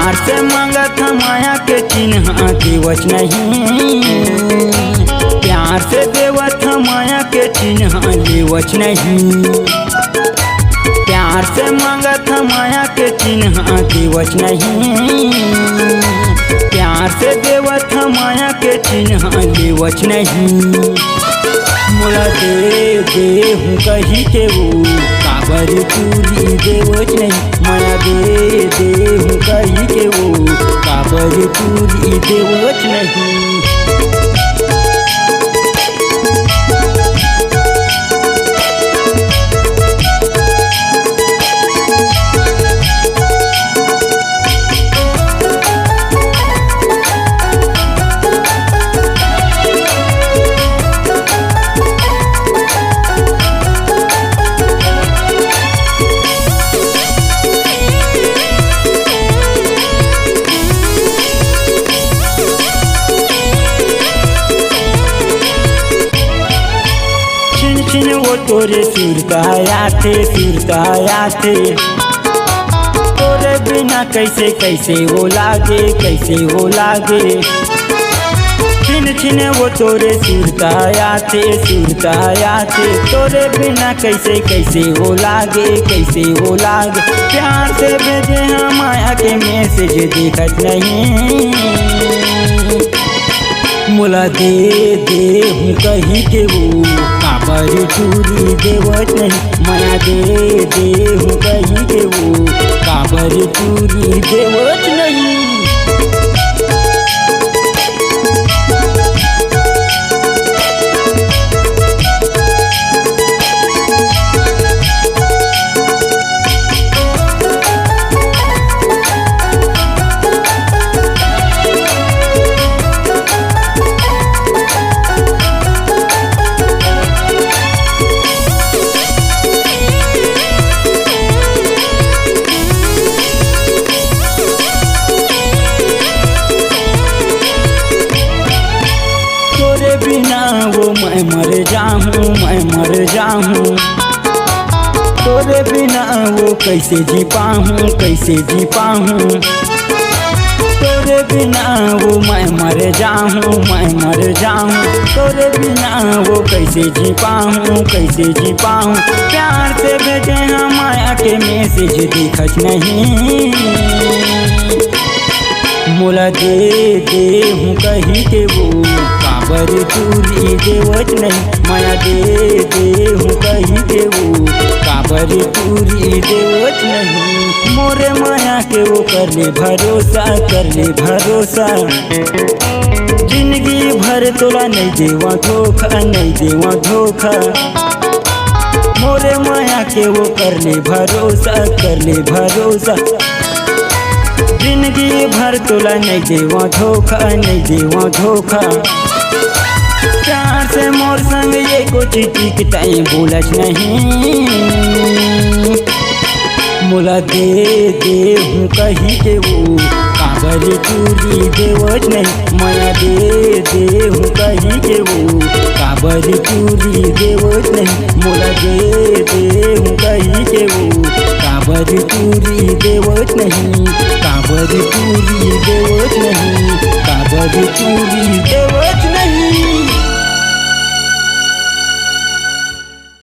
प्यार से मांगत माया के चिन्ह देवच नहीं, प्यार से देवत माया के चिन्ह देवच नहीं। प्यार से मांगत माया के चिन्ह देवच नहीं, प्यार से देवत माया के चिन्ह देवच नहीं। मोला दे हूँ कही के वो काबर चूरी देवच नहीं, माया दे हूँ कही के वो काबर चूरी देवच नहीं। वो तोरे सुरताया थे तोरे बिना कैसे कैसे वो लागे, कैसे वो लागे। छिन वो तोरे सुरताया थे तोरे बिना कैसे कैसे वो लागे, कैसे वो लागे। प्यार से भेजे हम माया के मैसेज देखत नहीं, मोला दे हूँ कही के वो काबर चूरी देवच नहीं, माया दे हूँ कही के वो काबर चूरी देवच नहीं। बिना वो मैं मर जाऊँ, तोरे बिना वो कैसे जी पाऊँ, कैसे जी पाऊँ। तोरे बिना वो मैं मर जाऊँ, तोरे बिना वो कैसे जी पाऊँ, कैसे जी पाऊँ। प्यार से भेजे हम माया के मैसेज दिखत नहीं, मोला दे हूँ कही के वो काबर चूरी देवच नहीं, माया दे हूँ कही के वो काबर चूरी देवच नहीं। मोरे माया के वो कर ले भरोसा, जिंदगी भर तोला नहीं देवा धोखा, नहीं देवा धोखा। मोरे माया के वो कर ले भरोसा, जिंदगी भर तोला नहीं देवा धोखा, नहीं देवा धोखा। प्यार से मोर संग ये कुछ टिकताई बोलच नहीं, मोला दे हूँ कही के वो काबर चूरी देवच नहीं, माया दे हूँ कही के वो काबर चूरी देवच नहीं। मोला दे हूँ कही के वो काबर चूरी देवच नहीं, काबर चूरी देवच नहीं, काबर चूरी